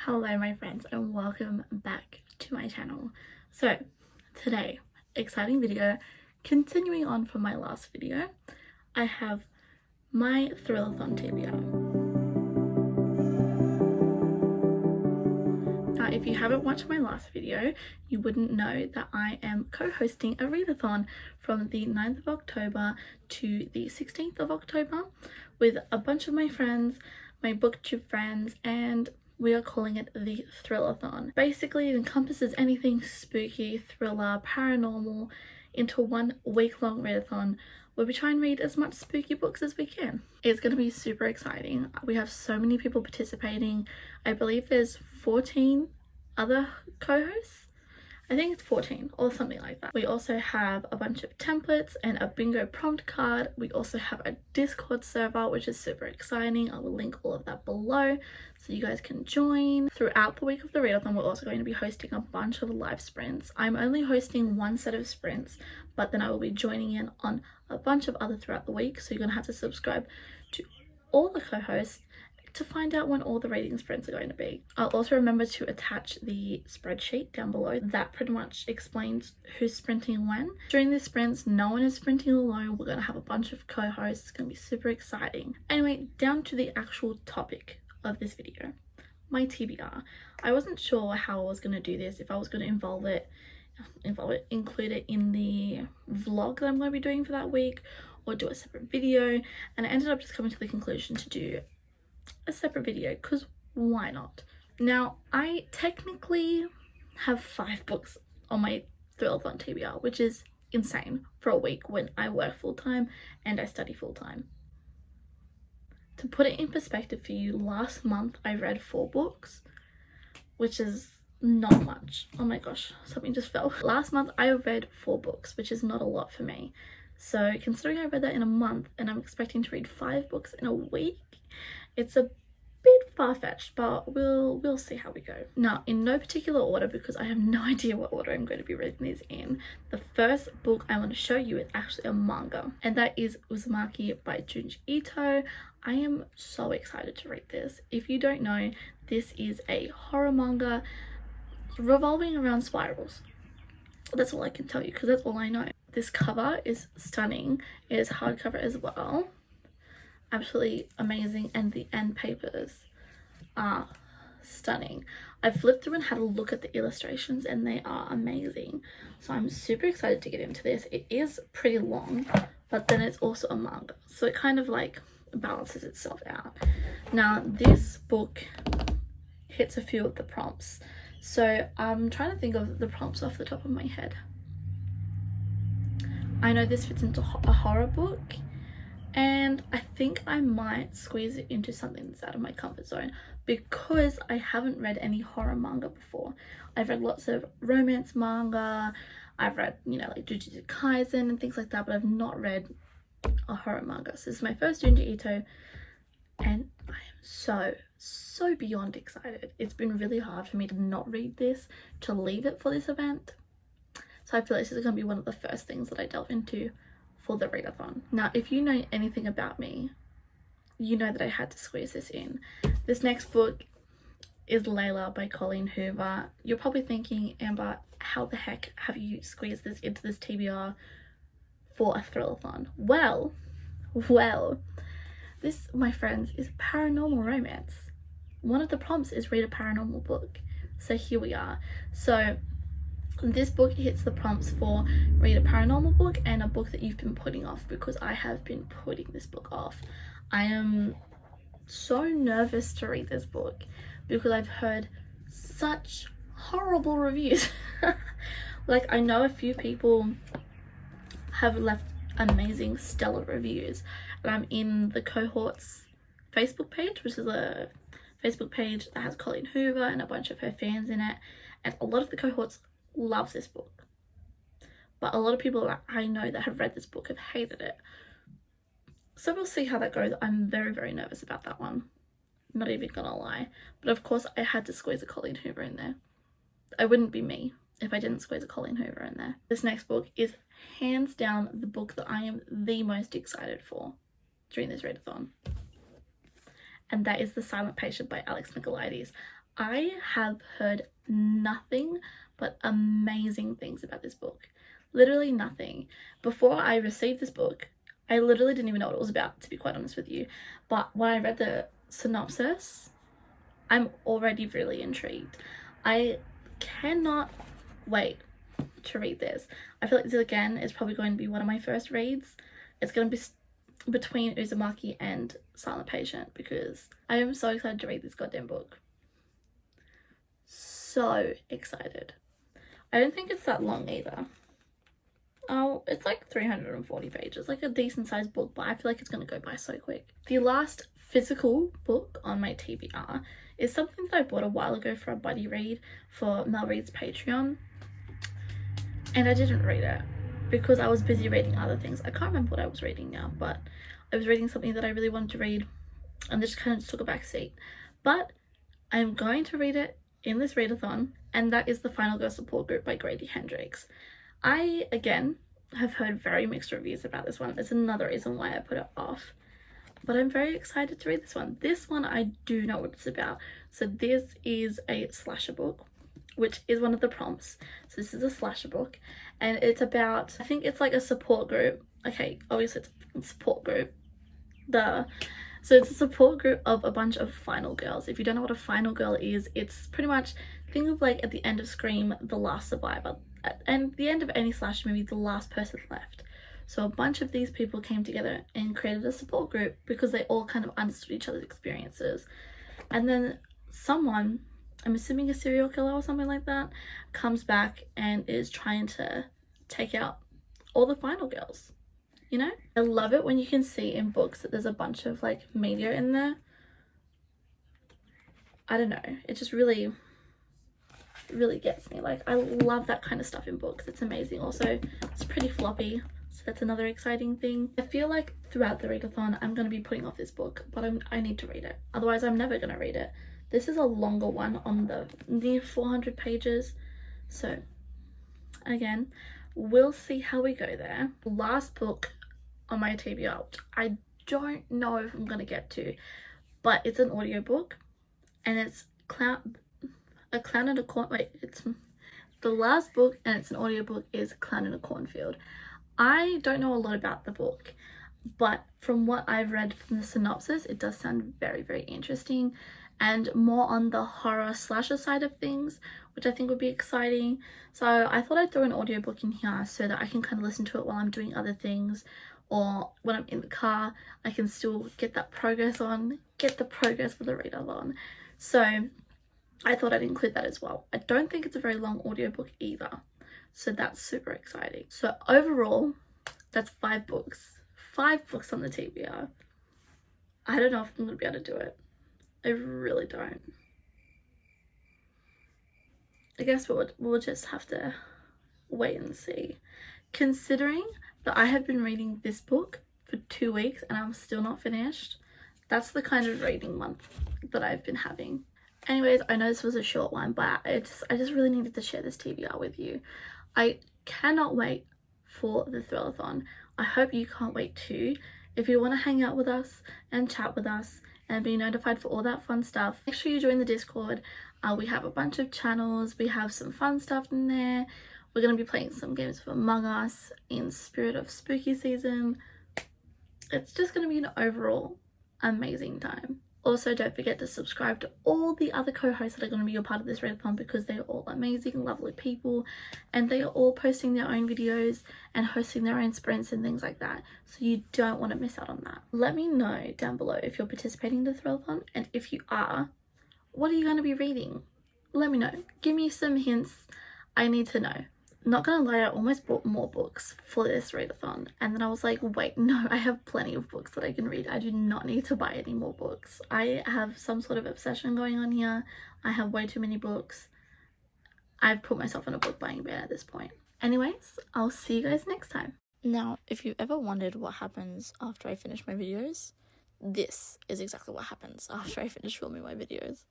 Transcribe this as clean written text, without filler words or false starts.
Hello my friends and welcome back to my channel. So today, exciting video, continuing on from my last video, I have my Thrillathon TBR. Now if you haven't watched my last video, you wouldn't know that I am co-hosting a readathon from the 9th of October to the 16th of October with a bunch of my friends, my booktube friends, and we are calling it the Thrillathon. Basically, it encompasses anything spooky, thriller, paranormal into one week-long readathon where we try and read as much spooky books as we can. It's going to be super exciting. We have so many people participating. I believe there's 14 other co-hosts. I think it's 14 or something like that. We also have a bunch of templates and a bingo prompt card. We also have a Discord server, which is super exciting. I will link all of that below so you guys can join. Throughout the week of the readathon, we're also going to be hosting a bunch of live sprints. I'm only hosting one set of sprints, but then I will be joining in on a bunch of other throughout the week. So you're going to have to subscribe to all the co-hosts to find out when all the reading sprints are going to be. I'll also remember to attach the spreadsheet down below. That pretty much explains who's sprinting when. During these sprints, no one is sprinting alone. We're going to have a bunch of co-hosts. It's going to be super exciting. Anyway, down to the actual topic of this video, my TBR. I wasn't sure how I was going to do this, if I was going to include it in the vlog that I'm going to be doing for that week, or do a separate video, and I ended up just coming to the conclusion to do a separate video because why not? Now I technically have 5 books on my Thrillathon TBR, which is insane for a week when I work full-time and I study full-time. To put it in perspective for you, last month I read 4 books, which is not much. Oh my gosh, something just fell. Last month I read 4 books, which is not a lot for me. So considering I read that in a month and I'm expecting to read 5 books in a week, it's a bit far-fetched, but we'll see how we go. Now, in no particular order, because I have no idea what order I'm going to be reading these in, the first book I want to show you is actually a manga, and that is Uzumaki by Junji Ito. I am so excited to read this. If you don't know, this is a horror manga revolving around spirals. That's all I can tell you because that's all I know. This cover is stunning. It is hardcover as well. Absolutely amazing, and the end papers are stunning. I flipped through and had a look at the illustrations and they are amazing. So I'm super excited to get into this. It is pretty long, but then it's also a manga, so it kind of like balances itself out. Now this book hits a few of the prompts, so I'm trying to think of the prompts off the top of my head. I know this fits into a horror book, and I think I might squeeze it into something that's out of my comfort zone because I haven't read any horror manga before. I've read lots of romance manga, I've read, like Jujutsu Kaisen and things like that, but I've not read a horror manga. So this is my first Junji Ito, and I am so beyond excited. It's been really hard for me to not read this, to leave it for this event. So I feel like this is going to be one of the first things that I delve into for the readathon. Now, if you know anything about me, you know that I had to squeeze this in. This next book is Layla by Colleen Hoover. You're probably thinking, Amber, how the heck have you squeezed this into this TBR for a Thrillathon? Well, this, my friends, is paranormal romance. One of the prompts is read a paranormal book. So here we are. So this book hits the prompts for read a paranormal book and a book that you've been putting off, because I have been putting this book off. I am so nervous to read this book because I've heard such horrible reviews. Like, I know a few people have left amazing stellar reviews, and I'm in the cohorts Facebook page, which is a Facebook page that has Colleen Hoover and a bunch of her fans in it, and a lot of the cohorts loves this book, but a lot of people that I know that have read this book have hated it. So we'll see how that goes. I'm very nervous about that one, not even gonna lie, but of course I had to squeeze a Colleen Hoover in there. I wouldn't be me if I didn't squeeze a Colleen Hoover in there. This next book is hands down the book that I am the most excited for during this readathon, and that is The Silent Patient by Alex Michaelides. I have heard nothing but amazing things about this book. Literally nothing. Before I received this book, I literally didn't even know what it was about, to be quite honest with you. But when I read the synopsis, I'm already really intrigued. I cannot wait to read this. I feel like this again is probably going to be one of my first reads. It's going to be between Uzumaki and Silent Patient because I am so excited to read this goddamn book. So excited. I don't think it's that long either. Oh, it's like 340 pages, like a decent sized book, but I feel like it's going to go by so quick. The last physical book on my TBR is something that I bought a while ago for a buddy read for Mel Read's Patreon, and I didn't read it because I was busy reading other things. I can't remember what I was reading now, but I was reading something that I really wanted to read and this kind of just took a back seat. But I'm going to read it in this readathon, and that is The Final Girl Support Group by Grady Hendrix. I, again, have heard very mixed reviews about this one. It's another reason why I put it off. But I'm very excited to read this one. This one I do know what it's about. So this is a slasher book, which is one of the prompts. So this is a slasher book, and it's about, I think it's like a support group. Okay, obviously it's a support group. Duh. So it's a support group of a bunch of final girls. If you don't know what a final girl is, it's pretty much, think of like at the end of Scream, the last survivor. And the end of any slasher movie, the last person left. So a bunch of these people came together and created a support group because they all kind of understood each other's experiences. And then someone, I'm assuming a serial killer or something like that, comes back and is trying to take out all the final girls. You know? I love it when you can see in books that there's a bunch of like media in there. I don't know. It just really gets me. Like, I love that kind of stuff in books. It's amazing. Also, it's pretty floppy, so that's another exciting thing. I feel like throughout the readathon I'm going to be putting off this book, but I need to read it. Otherwise I'm never going to read it. This is a longer one on the near 400 pages. So again, we'll see how we go there. Last book on my TBR, which I don't know if I'm going to get to, but it's an audiobook, and it's A Clown in a Corn. Wait, it's the last book, and it's an audiobook, is Clown in a Cornfield. I don't know a lot about the book, but from what I've read from the synopsis, it does sound very, very interesting and more on the horror slasher side of things, which I think would be exciting. So I thought I'd throw an audiobook in here so that I can kind of listen to it while I'm doing other things, or when I'm in the car, I can still get that progress on, get the progress for the readathon. So I thought I'd include that as well. I don't think it's a very long audiobook either, so that's super exciting. So overall, that's 5 books. 5 books on the TBR. I don't know if I'm going to be able to do it. I really don't. I guess we'll just have to wait and see. Considering that I have been reading this book for 2 weeks and I'm still not finished, that's the kind of reading month that I've been having. Anyways, I know this was a short one, but I just really needed to share this TBR with you. I cannot wait for the Thrillathon. I hope you can't wait too. If you want to hang out with us and chat with us and be notified for all that fun stuff, make sure you join the Discord. We have a bunch of channels. We have some fun stuff in there. We're going to be playing some games of Among Us in spirit of spooky season. It's just going to be an overall amazing time. Also, don't forget to subscribe to all the other co-hosts that are going to be a part of this readathon, because they are all amazing, lovely people, and they are all posting their own videos and hosting their own sprints and things like that, so you don't want to miss out on that. Let me know down below if you're participating in the Thrillathon, and if you are, what are you going to be reading? Let me know. Give me some hints. I need to know. Not gonna lie, I almost bought more books for this readathon, and then I was like, wait, no, I have plenty of books that I can read. I do not need to buy any more books. I have some sort of obsession going on here. I have way too many books. I've put myself in a book buying ban at this point. Anyways, I'll see you guys next time. Now, if you ever wondered what happens after I finish my videos, this is exactly what happens after I finish filming my videos.